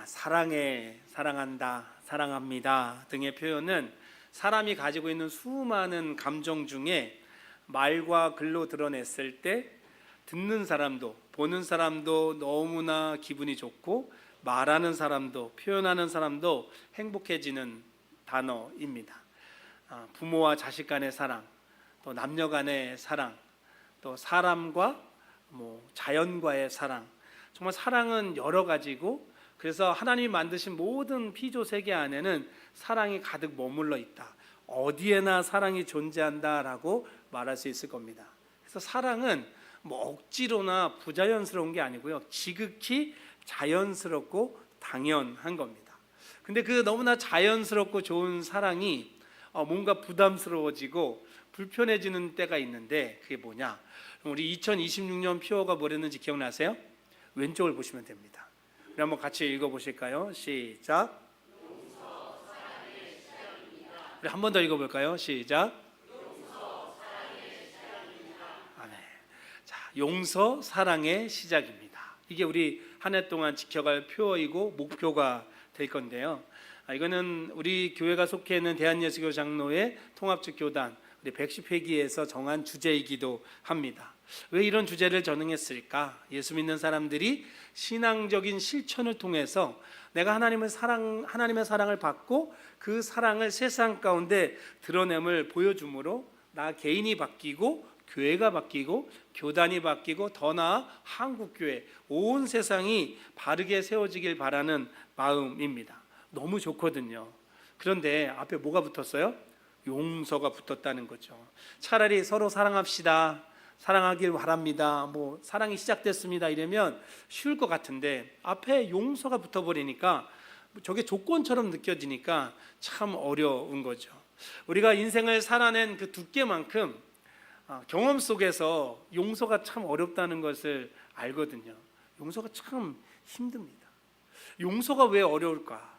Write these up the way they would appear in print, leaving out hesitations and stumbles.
사랑해, 사랑한다, 사랑합니다 등의 표현은 사람이 가지고 있는 수많은 감정 중에 말과 글로 드러냈을 때 듣는 사람도 보는 사람도 너무나 기분이 좋고 말하는 사람도 표현하는 사람도 행복해지는 단어입니다. 부모와 자식 간의 사랑, 또 남녀 간의 사랑, 또 사람과 자연과의 사랑, 정말 사랑은 여러 가지고, 그래서 하나님이 만드신 모든 피조 세계 안에는 사랑이 가득 머물러 있다, 어디에나 사랑이 존재한다라고 말할 수 있을 겁니다. 그래서 사랑은 억지로나 부자연스러운 게 아니고요, 지극히 자연스럽고 당연한 겁니다. 근데 그 너무나 자연스럽고 좋은 사랑이 뭔가 부담스러워지고 불편해지는 때가 있는데, 그게 뭐냐? 우리 2026년 표어가 뭐랬는지 기억나세요? 왼쪽을 보시면 됩니다. 우리 한번 같이 읽어보실까요? 시작. 용서, 사랑의 시작입니다. 우리 한 번 더 읽어볼까요? 시작. 용서, 사랑의 시작입니다. 아멘. 자, 용서, 사랑의 시작입니다. 이게 우리 한 해 동안 지켜갈 표어이고 목표가 될 건데요. 이거는 우리 교회가 속해 있는 대한예수교 장로회 통합적 교단 우리 110회기에서 정한 주제이기도 합니다. 왜 이런 주제를 전응했을까? 예수 믿는 사람들이 신앙적인 실천을 통해서 내가 하나님의 사랑을 받고 그 사랑을 세상 가운데 드러냄을 보여줌으로 나 개인이 바뀌고 교회가 바뀌고 교단이 바뀌고 더 나아 한국교회 온 세상이 바르게 세워지길 바라는 마음입니다. 너무 좋거든요. 그런데 앞에 뭐가 붙었어요? 용서가 붙었다는 거죠. 차라리 서로 사랑합시다, 사랑하길 바랍니다, 사랑이 시작됐습니다 이러면 쉬울 것 같은데 앞에 용서가 붙어버리니까 저게 조건처럼 느껴지니까 참 어려운 거죠. 우리가 인생을 살아낸 그 두께만큼 경험 속에서 용서가 참 어렵다는 것을 알거든요. 용서가 참 힘듭니다. 용서가 왜 어려울까?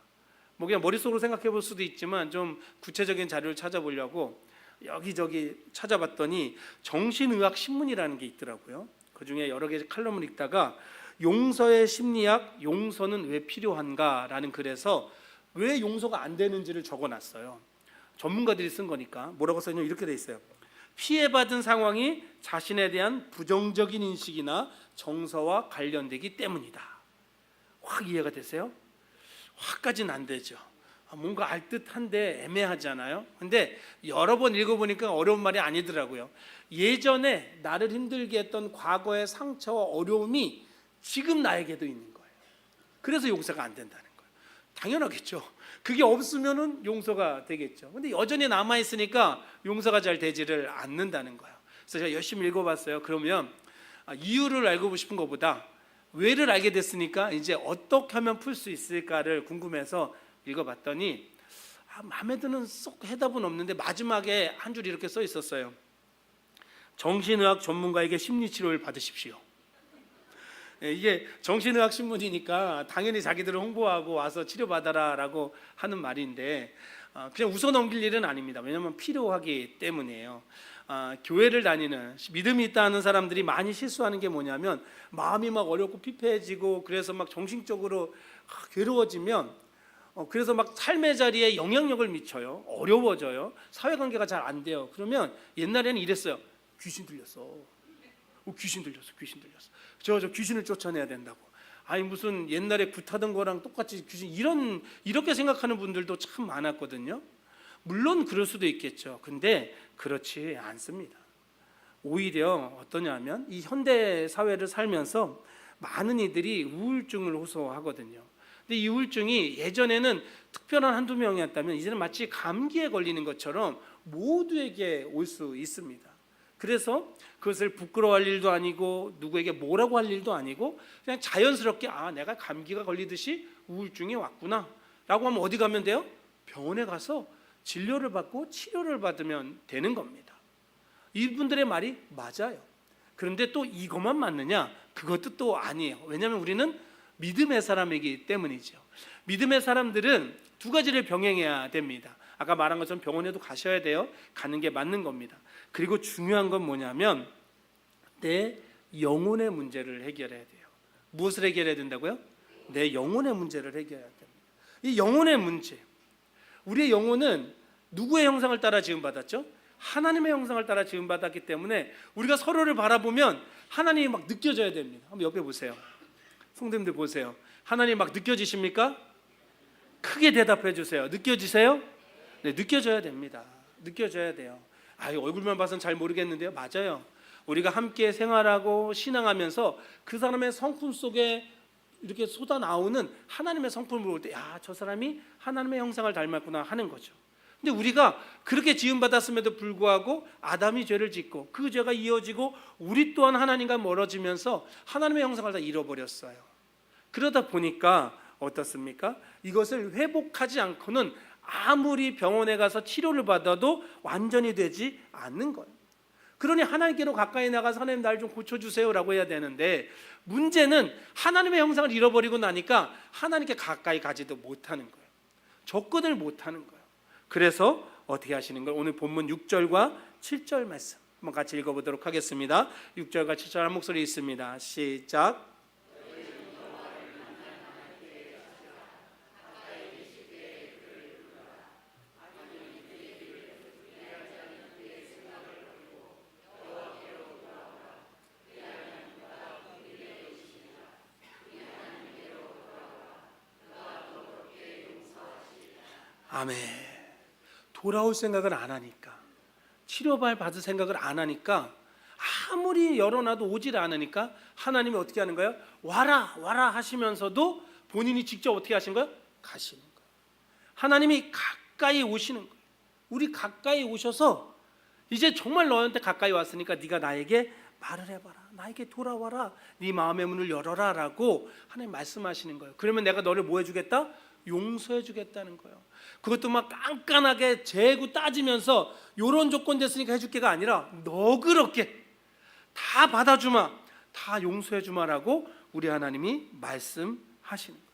그냥 머릿속으로 생각해 볼 수도 있지만 좀 구체적인 자료를 찾아보려고 여기저기 찾아봤더니 정신의학 신문이라는 게 있더라고요. 그중에 여러 개의 칼럼을 읽다가 용서의 심리학, 용서는 왜 필요한가 라는 글에서 왜 용서가 안 되는지를 적어놨어요. 전문가들이 쓴 거니까. 뭐라고 써있냐면 이렇게 돼 있어요. 피해받은 상황이 자신에 대한 부정적인 인식이나 정서와 관련되기 때문이다. 확 이해가 되세요? 확까지는 안 되죠. 뭔가 알듯한데 애매하잖아요. 근데 여러 번 읽어보니까 어려운 말이 아니더라고요. 예전에 나를 힘들게 했던 과거의 상처와 어려움이 지금 나에게도 있는 거예요. 그래서 용서가 안 된다는 거예요. 당연하겠죠. 그게 없으면은 용서가 되겠죠. 근데 여전히 남아있으니까 용서가 잘 되지를 않는다는 거예요. 그래서 제가 열심히 읽어봤어요. 그러면 이유를 알고 싶은 것보다 왜를 알게 됐으니까 이제 어떻게 하면 풀 수 있을까를 궁금해서 읽어봤더니 마음에 드는 쏙 해답은 없는데 마지막에 한 줄 이렇게 써 있었어요. 정신의학 전문가에게 심리치료를 받으십시오. 이게 정신의학 신문이니까 당연히 자기들을 홍보하고 와서 치료받아라 라고 하는 말인데 그냥 웃어넘길 일은 아닙니다. 왜냐하면 필요하기 때문이에요. 교회를 다니는 믿음이 있다는 사람들이 많이 실수하는 게 뭐냐면 마음이 막 어렵고 피폐해지고 그래서 막 정신적으로 괴로워지면 그래서 막 삶의 자리에 영향력을 미쳐요. 어려워져요. 사회관계가 잘 안 돼요. 그러면 옛날에는 이랬어요. 귀신 들렸어. 귀신 들렸어. 저 귀신을 쫓아내야 된다고. 아니 무슨 옛날에 굿하던 거랑 똑같이 귀신 이렇게 생각하는 분들도 참 많았거든요. 물론 그럴 수도 있겠죠. 근데 그렇지 않습니다. 오히려 어떠냐면 이 현대 사회를 살면서 많은 이들이 우울증을 호소하거든요. 근데 이 우울증이 예전에는 특별한 한두 명이었다면 이제는 마치 감기에 걸리는 것처럼 모두에게 올 수 있습니다. 그래서 그것을 부끄러워할 일도 아니고 누구에게 뭐라고 할 일도 아니고 그냥 자연스럽게 내가 감기가 걸리듯이 우울증이 왔구나 라고 하면 어디 가면 돼요? 병원에 가서 진료를 받고 치료를 받으면 되는 겁니다. 이분들의 말이 맞아요. 그런데 또 이것만 맞느냐? 그것도 또 아니에요. 왜냐하면 우리는 믿음의 사람이기 때문이죠. 믿음의 사람들은 두 가지를 병행해야 됩니다. 아까 말한 것처럼 병원에도 가셔야 돼요. 가는 게 맞는 겁니다. 그리고 중요한 건 뭐냐면 내 영혼의 문제를 해결해야 돼요. 무엇을 해결해야 된다고요? 내 영혼의 문제를 해결해야 됩니다. 이 영혼의 문제, 우리의 영혼은 누구의 형상을 따라 지음받았죠? 하나님의 형상을 따라 지음받았기 때문에 우리가 서로를 바라보면 하나님이 막 느껴져야 됩니다. 한번 옆에 보세요. 성도님들 보세요. 하나님 막 느껴지십니까? 크게 대답해 주세요. 느껴지세요? 네, 느껴져야 됩니다. 느껴져야 돼요. 얼굴만 봐서는 잘 모르겠는데요. 맞아요. 우리가 함께 생활하고 신앙하면서 그 사람의 성품 속에 이렇게 쏟아 나오는 하나님의 성품을 볼 때, 저 사람이 하나님의 형상을 닮았구나 하는 거죠. 근데 우리가 그렇게 지음받았음에도 불구하고 아담이 죄를 짓고 그 죄가 이어지고 우리 또한 하나님과 멀어지면서 하나님의 형상을 다 잃어버렸어요. 그러다 보니까 어떻습니까? 이것을 회복하지 않고는 아무리 병원에 가서 치료를 받아도 완전히 되지 않는 거예요. 그러니 하나님께로 가까이 나가서 하나님 날 좀 고쳐주세요라고 해야 되는데, 문제는 하나님의 형상을 잃어버리고 나니까 하나님께 가까이 가지도 못하는 거예요. 접근을 못하는 거예요. 그래서 어떻게 하시는 거예요? 오늘 본문 6절과 7절 말씀 한번 같이 읽어보도록 하겠습니다. 6절과 7절 한 목소리 있습니다. 시작. 아멘. 돌아올 생각을 안 하니까, 치료받을 생각을 안 하니까, 아무리 열어놔도 오질 않으니까 하나님이 어떻게 하는 거예요? 와라 와라 하시면서도 본인이 직접 어떻게 하신 거예요? 가시는 거예요. 하나님이 가까이 오시는 거예요. 우리 가까이 오셔서 이제 정말 너한테 가까이 왔으니까 네가 나에게 말을 해봐라, 나에게 돌아와라, 네 마음의 문을 열어라 라고 하나님 말씀하시는 거예요. 그러면 내가 너를 뭐 해주겠다? 용서해 주겠다는 거예요. 그것도 막 깐깐하게 재고 따지면서 요런 조건 됐으니까 해줄게가 아니라 너그럽게 다 받아주마, 다 용서해 주마라고 우리 하나님이 말씀하시는 거예요.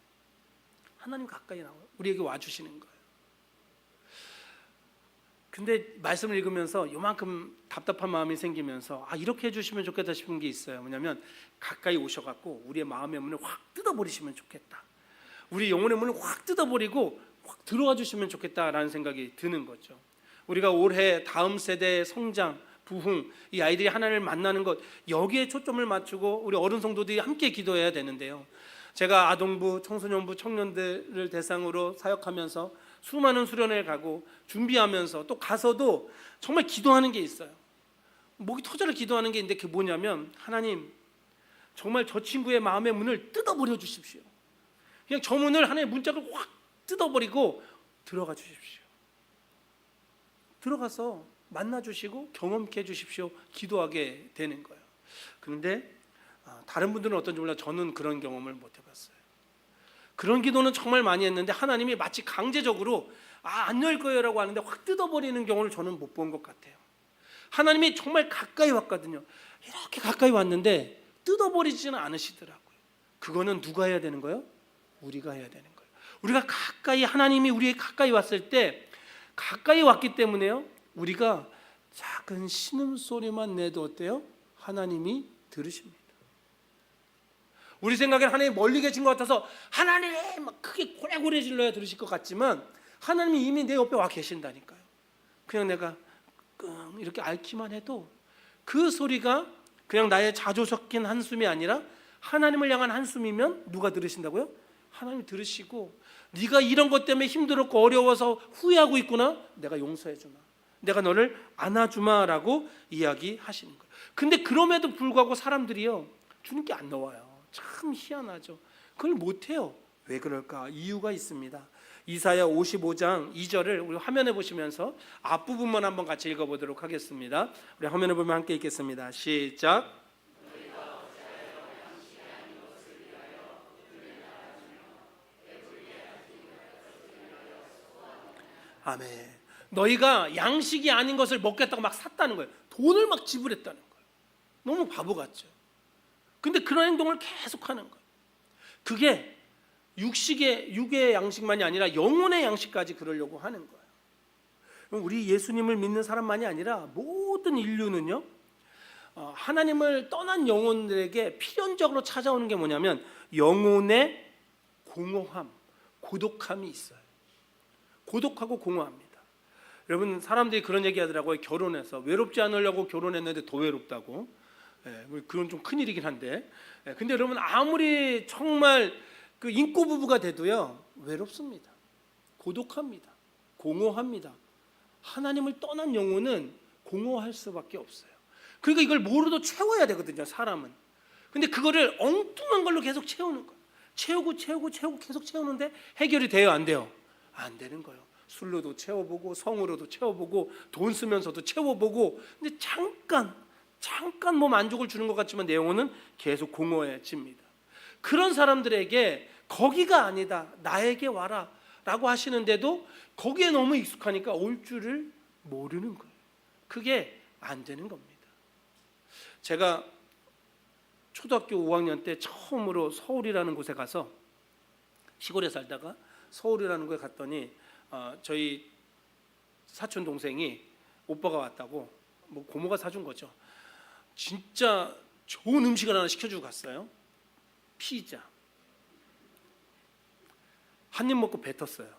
하나님 가까이 나와요. 우리에게 와주시는 거예요. 근데 말씀을 읽으면서 요만큼 답답한 마음이 생기면서 이렇게 해주시면 좋겠다 싶은 게 있어요. 뭐냐면 가까이 오셔갖고 우리의 마음의 문을 확 뜯어버리시면 좋겠다, 우리 영혼의 문을 확 뜯어버리고 확 들어와 주시면 좋겠다라는 생각이 드는 거죠. 우리가 올해 다음 세대의 성장, 부흥, 이 아이들이 하나님을 만나는 것, 여기에 초점을 맞추고 우리 어른 성도들이 함께 기도해야 되는데요. 제가 아동부, 청소년부, 청년들을 대상으로 사역하면서 수많은 수련회를 가고 준비하면서 또 가서도 정말 기도하는 게 있어요. 목이 터져라 기도하는 게 있는데, 그게 뭐냐면, 하나님 정말 저 친구의 마음의 문을 뜯어버려 주십시오. 그냥 저 문을 하나의 문짝을 확 뜯어버리고 들어가 주십시오. 들어가서 만나주시고 경험케 해주십시오. 기도하게 되는 거예요. 그런데 다른 분들은 어떤지 몰라, 저는 그런 경험을 못 해봤어요. 그런 기도는 정말 많이 했는데 하나님이 마치 강제적으로 안 열 거예요 라고 하는데 확 뜯어버리는 경우를 저는 못 본 것 같아요. 하나님이 정말 가까이 왔거든요. 이렇게 가까이 왔는데 뜯어버리지는 않으시더라고요. 그거는 누가 해야 되는 거예요? 우리가 해야 되는 거예요. 우리가 가까이, 하나님이 우리에게 가까이 왔을 때, 가까이 왔기 때문에요, 우리가 작은 신음소리만 내도 어때요? 하나님이 들으십니다. 우리 생각엔 하나님이 멀리 계신 것 같아서 하나님 막 크게 고래고래 질러야 들으실 것 같지만, 하나님이 이미 내 옆에 와 계신다니까요. 그냥 내가 끙 이렇게 앓기만 해도 그 소리가 그냥 나의 자조 섞인 한숨이 아니라 하나님을 향한 한숨이면 누가 들으신다고요? 하나님이 들으시고, 네가 이런 것 때문에 힘들었고 어려워서 후회하고 있구나, 내가 용서해 주마, 내가 너를 안아주마라고 이야기하시는 거예요. 근데 그럼에도 불구하고 사람들이요, 주님께 안 나와요. 참 희한하죠. 그걸 못해요. 왜 그럴까? 이유가 있습니다. 이사야 55장 2절을 우리 화면에 보시면서 앞부분만 한번 같이 읽어보도록 하겠습니다. 우리 화면에 보면 함께 읽겠습니다. 시작. 아멘. 너희가 양식이 아닌 것을 먹겠다고 막 샀다는 거예요. 돈을 막 지불했다는 거예요. 너무 바보 같죠. 근데 그런 행동을 계속하는 거예요. 그게 육의 양식만이 아니라 영혼의 양식까지 그러려고 하는 거예요. 우리 예수님을 믿는 사람만이 아니라 모든 인류는요, 하나님을 떠난 영혼들에게 필연적으로 찾아오는 게 뭐냐면 영혼의 공허함, 고독함이 있어요. 고독하고 공허합니다. 여러분, 사람들이 그런 얘기 하더라고요. 결혼해서 외롭지 않으려고 결혼했는데 더 외롭다고. 그건 좀 큰일이긴 한데, 근데 여러분, 아무리 정말 그 인고 부부가 돼도요, 외롭습니다. 고독합니다. 공허합니다. 하나님을 떠난 영혼은 공허할 수밖에 없어요. 그러니까 이걸 뭐로도 채워야 되거든요, 사람은. 근데 그거를 엉뚱한 걸로 계속 채우는 거예요. 채우고 계속 채우는데 해결이 돼요, 안 돼요? 안 되는 거예요. 술로도 채워보고 성으로도 채워보고 돈 쓰면서도 채워보고, 근데 잠깐 뭐 만족을 주는 것 같지만 내 영혼은 계속 공허해집니다. 그런 사람들에게 거기가 아니다, 나에게 와라 라고 하시는데도 거기에 너무 익숙하니까 올 줄을 모르는 거예요. 그게 안 되는 겁니다. 제가 초등학교 5학년 때 처음으로 서울이라는 곳에 가서, 시골에 살다가 서울이라는 곳에 갔더니 저희 사촌 동생이 오빠가 왔다고, 뭐 고모가 사준 거죠. 진짜 좋은 음식을 하나 시켜주고 갔어요. 피자. 한 입 먹고 뱉었어요.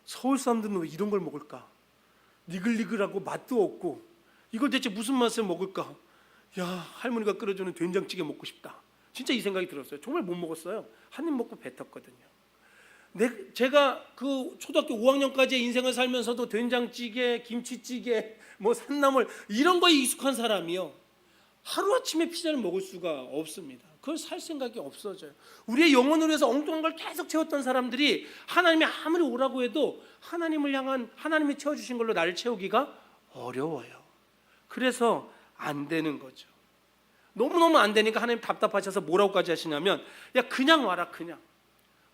서울 사람들은 왜 이런 걸 먹을까? 니글니글하고 맛도 없고 이걸 대체 무슨 맛을 먹을까? 야, 할머니가 끓여주는 된장찌개 먹고 싶다. 진짜 이 생각이 들었어요. 정말 못 먹었어요. 한 입 먹고 뱉었거든요. 제가 그 초등학교 5학년까지의 인생을 살면서도 된장찌개, 김치찌개, 뭐 산나물 이런 거에 익숙한 사람이요, 하루아침에 피자를 먹을 수가 없습니다. 그걸 살 생각이 없어져요. 우리의 영혼을 위해서 엉뚱한 걸 계속 채웠던 사람들이 하나님이 아무리 오라고 해도 하나님을 향한, 하나님이 채워주신 걸로 나를 채우기가 어려워요. 그래서 안 되는 거죠. 너무너무 안 되니까 하나님 답답하셔서 뭐라고까지 하시냐면, 야, 그냥 와라. 그냥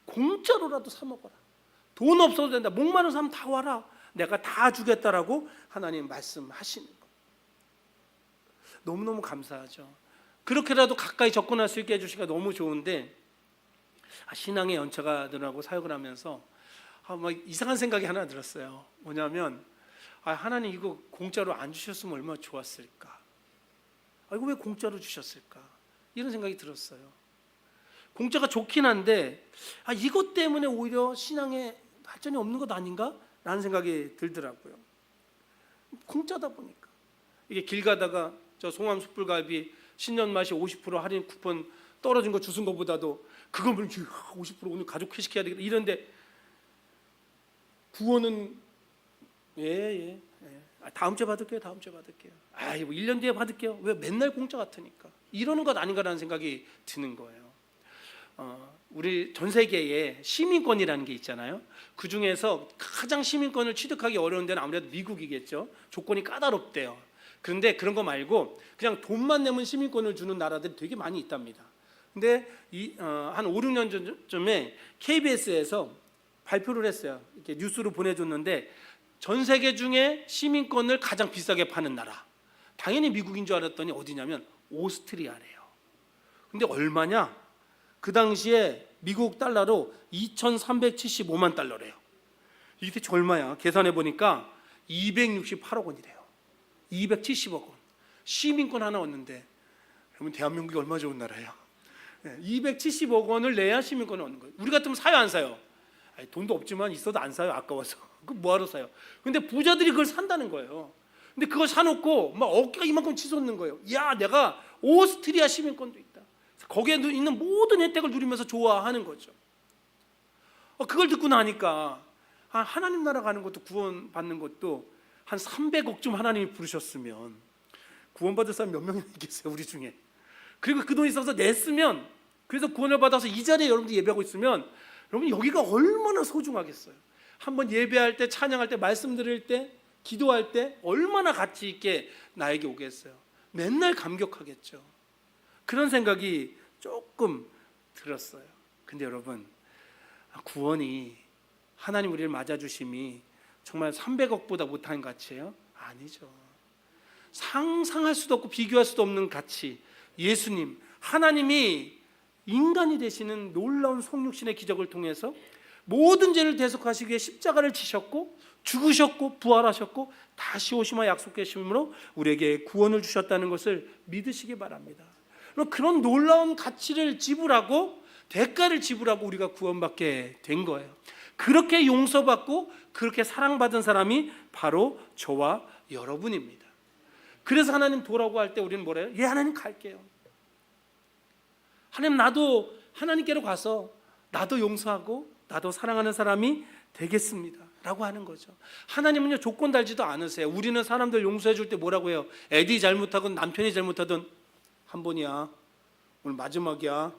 공짜로라도 사 먹어라. 돈 없어도 된다. 목마른 사람 다 와라. 내가 다 주겠다라고 하나님 말씀하시는 거. 너무너무 감사하죠. 그렇게라도 가까이 접근할 수 있게 해주시니까 너무 좋은데, 신앙의 연처가들하고 사역을 하면서 막 이상한 생각이 하나 들었어요. 뭐냐면, 하나님 이거 공짜로 안 주셨으면 얼마나 좋았을까. 이거 왜 공짜로 주셨을까? 이런 생각이 들었어요. 공짜가 좋긴 한데 이것 때문에 오히려 신앙에 발전이 없는 것 아닌가? 라는 생각이 들더라고요. 공짜다 보니까. 이게 길 가다가 저 송암 숯불갈비 신년 맛이 50% 할인 쿠폰 떨어진 거 주신 것보다도 그거 50% 오늘 가족 회식해야 되겠다 이런데, 구원은 예. 다음 주에 받을게요. 뭐 1년 뒤에 받을게요. 왜 맨날 공짜 같으니까. 이러는 것 아닌가라는 생각이 드는 거예요. 우리 전 세계에 시민권이라는 게 있잖아요. 그 중에서 가장 시민권을 취득하기 어려운 데는 아무래도 미국이겠죠. 조건이 까다롭대요. 그런데 그런 거 말고 그냥 돈만 내면 시민권을 주는 나라들이 되게 많이 있답니다. 근데 한 5, 6년 전쯤에 KBS에서 발표를 했어요. 이렇게 뉴스로 보내줬는데, 전 세계 중에 시민권을 가장 비싸게 파는 나라, 당연히 미국인 줄 알았더니 어디냐면 오스트리아래요. 근데 얼마냐? 그 당시에 미국 달러로 2,375만 달러래요. 이게 대체 얼마야? 계산해 보니까 268억 원이래요. 270억 원. 시민권 하나 얻는데, 여러분 대한민국이 얼마나 좋은 나라예요. 270억 원을 내야 시민권을 얻는 거예요. 우리 같으면 사요, 안 사요? 돈도 없지만 있어도 안 사요. 아까워서. 그 뭐하러 사요? 근데 부자들이 그걸 산다는 거예요. 근데 그걸 사놓고 막 어깨가 이만큼 치솟는 거예요. 야, 내가 오스트리아 시민권도 있다. 거기에 있는 모든 혜택을 누리면서 좋아하는 거죠. 그걸 듣고 나니까 하나님 나라 가는 것도, 구원 받는 것도 한 300억쯤 하나님이 부르셨으면 구원받을 사람 몇 명이나 있겠어요, 우리 중에. 그리고 그 돈 있어서 냈으면, 그래서 구원을 받아서 이 자리에 여러분들 예배하고 있으면 여러분 여기가 얼마나 소중하겠어요. 한번 예배할 때, 찬양할 때, 말씀 들을 때, 기도할 때 얼마나 가치 있게 나에게 오겠어요. 맨날 감격하겠죠. 그런 생각이 조금 들었어요. 근데 여러분, 구원이, 하나님 우리를 맞아주심이 정말 300억보다 못한 가치예요? 아니죠. 상상할 수도 없고 비교할 수도 없는 가치, 예수님, 하나님이 인간이 되시는 놀라운 성육신의 기적을 통해서 모든 죄를 대속하시기 위해 십자가를 지셨고 죽으셨고 부활하셨고 다시 오심과 약속하심으로 우리에게 구원을 주셨다는 것을 믿으시기 바랍니다. 그런 놀라운 가치를 지불하고 대가를 지불하고 우리가 구원받게 된 거예요. 그렇게 용서받고 그렇게 사랑받은 사람이 바로 저와 여러분입니다. 그래서 하나님 도라고 할 때 우리는 뭐래요? 예, 하나님 갈게요. 하나님, 나도 하나님께로 가서 나도 용서하고 나도 사랑하는 사람이 되겠습니다 라고 하는 거죠. 하나님은요, 조건 달지도 않으세요. 우리는 사람들 용서해 줄 때 뭐라고 해요? 애들이 잘못하건 남편이 잘못하든 한 번이야, 오늘 마지막이야,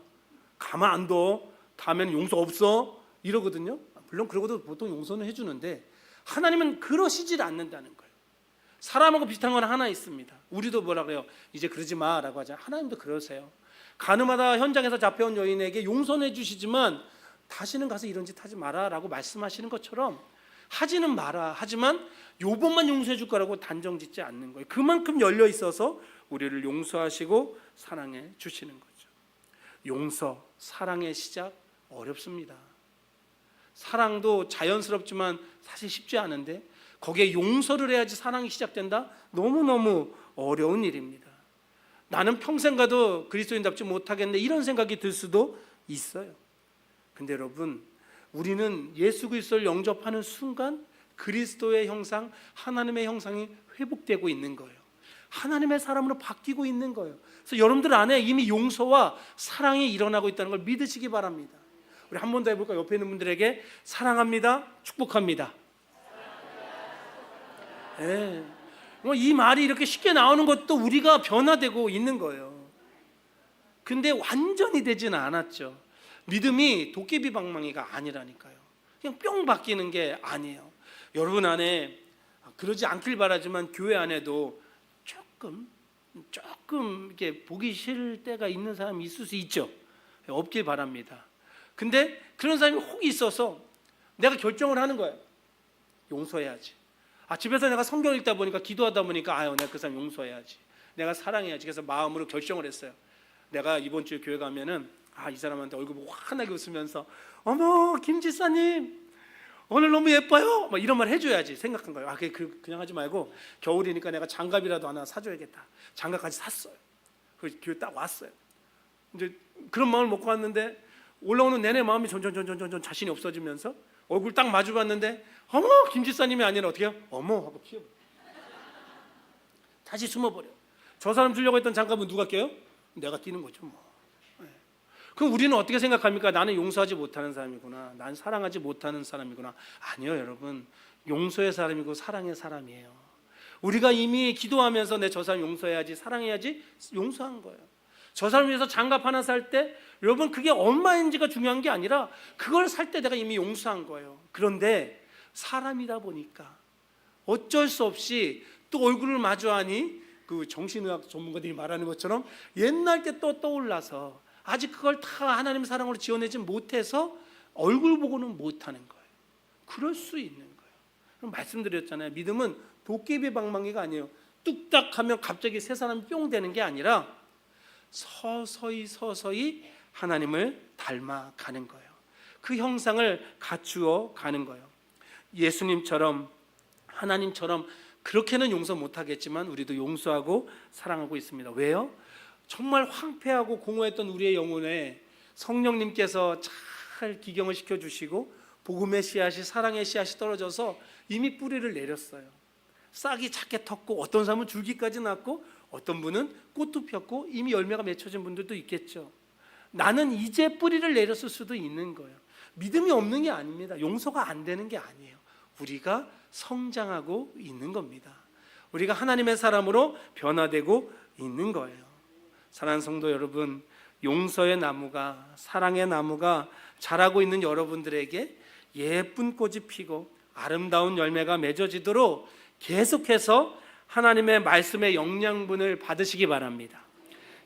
가만 안 둬, 다음에는 용서 없어, 이러거든요. 물론 그러고도 보통 용서는 해주는데 하나님은 그러시질 않는다는 거예요. 사람하고 비슷한 건 하나 있습니다. 우리도 뭐라 그래요? 이제 그러지 마라고 하잖아요. 하나님도 그러세요. 가늠하다 현장에서 잡혀온 여인에게 용서는 해주시지만 다시는 가서 이런 짓 하지 마라 라고 말씀하시는 것처럼 하지는 마라, 하지만 요번만 용서해 줄 거라고 단정 짓지 않는 거예요. 그만큼 열려 있어서 우리를 용서하시고 사랑해 주시는 거죠. 용서, 사랑의 시작 어렵습니다. 사랑도 자연스럽지만 사실 쉽지 않은데 거기에 용서를 해야지 사랑이 시작된다? 너무너무 어려운 일입니다. 나는 평생 가도 그리스도인답지 못하겠네, 이런 생각이 들 수도 있어요. 근데 여러분, 우리는 예수 그리스도를 영접하는 순간 그리스도의 형상, 하나님의 형상이 회복되고 있는 거예요. 하나님의 사람으로 바뀌고 있는 거예요. 그래서 여러분들 안에 이미 용서와 사랑이 일어나고 있다는 걸 믿으시기 바랍니다. 우리 한 번 더 해볼까요? 옆에 있는 분들에게 사랑합니다, 축복합니다. 네. 이 말이 이렇게 쉽게 나오는 것도 우리가 변화되고 있는 거예요. 근데 완전히 되지는 않았죠. 믿음이 도깨비 방망이가 아니라니까요. 그냥 뿅 바뀌는 게 아니에요. 여러분 안에, 그러지 않길 바라지만 교회 안에도 조금 이렇게 보기 싫을 때가 있는 사람이 있을 수 있죠. 없길 바랍니다. 근데 그런 사람이 혹 있어서 내가 결정을 하는 거예요. 용서해야지. 집에서 내가 성경 읽다 보니까, 기도하다 보니까 내가 그 사람 용서해야지, 내가 사랑해야지. 그래서 마음으로 결정을 했어요. 내가 이번 주에 교회 가면은 이 사람한테 얼굴 보고 환하게 웃으면서 어머 김 지사님 오늘 너무 예뻐요, 막 이런 말 해줘야지 생각한 거예요. 그냥 하지 말고 겨울이니까 내가 장갑이라도 하나 사줘야겠다. 장갑까지 샀어요. 그 교회 딱 왔어요. 이제 그런 마음을 먹고 왔는데 올라오는 내내 마음이 점점 자신이 없어지면서 얼굴 딱 마주봤는데 어머 김 지사님이 아니라 어떻게 해요? 어머 하고 피워. 다시 숨어버려. 저 사람 주려고 했던 장갑은 누가 껴요? 내가 끼는 거죠 뭐. 그럼 우리는 어떻게 생각합니까? 나는 용서하지 못하는 사람이구나, 난 사랑하지 못하는 사람이구나. 아니요 여러분, 용서의 사람이고 사랑의 사람이에요. 우리가 이미 기도하면서 내 저 사람 용서해야지, 사랑해야지 용서한 거예요. 저 사람 위해서 장갑 하나 살 때 여러분 그게 얼마인지가 중요한 게 아니라 그걸 살 때 내가 이미 용서한 거예요. 그런데 사람이다 보니까 어쩔 수 없이 또 얼굴을 마주하니 그 정신의학 전문가들이 말하는 것처럼 옛날 게 또 떠올라서 아직 그걸 다 하나님의 사랑으로 지어내지 못해서 얼굴 보고는 못하는 거예요. 그럴 수 있는 거예요. 그럼 말씀드렸잖아요. 믿음은 도깨비 방망이가 아니에요. 뚝딱 하면 갑자기 세 사람이 뿅 되는 게 아니라 서서히 하나님을 닮아가는 거예요. 그 형상을 갖추어 가는 거예요. 예수님처럼, 하나님처럼 그렇게는 용서 못하겠지만 우리도 용서하고 사랑하고 있습니다. 왜요? 정말 황폐하고 공허했던 우리의 영혼에 성령님께서 잘 기경을 시켜주시고 복음의 씨앗이, 사랑의 씨앗이 떨어져서 이미 뿌리를 내렸어요. 싹이 작게 텄고 어떤 사람은 줄기까지 났고 어떤 분은 꽃도 폈고 이미 열매가 맺혀진 분들도 있겠죠. 나는 이제 뿌리를 내렸을 수도 있는 거예요. 믿음이 없는 게 아닙니다. 용서가 안 되는 게 아니에요. 우리가 성장하고 있는 겁니다. 우리가 하나님의 사람으로 변화되고 있는 거예요. 사랑하는 성도 여러분, 용서의 나무가, 사랑의 나무가 자라고 있는 여러분들에게 예쁜 꽃이 피고 아름다운 열매가 맺어지도록 계속해서 하나님의 말씀의 영양분을 받으시기 바랍니다.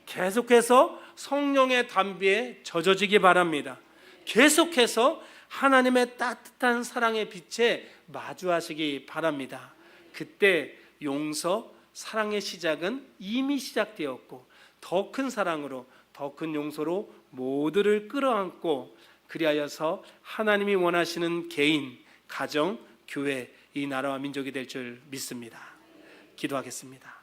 계속해서 성령의 담비에 젖어지기 바랍니다. 계속해서 하나님의 따뜻한 사랑의 빛에 마주하시기 바랍니다. 그때 용서, 사랑의 시작은 이미 시작되었고 더 큰 사랑으로, 더 큰 용서로 모두를 끌어안고 그리하여서 하나님이 원하시는 개인, 가정, 교회, 이 나라와 민족이 될 줄 믿습니다. 기도하겠습니다.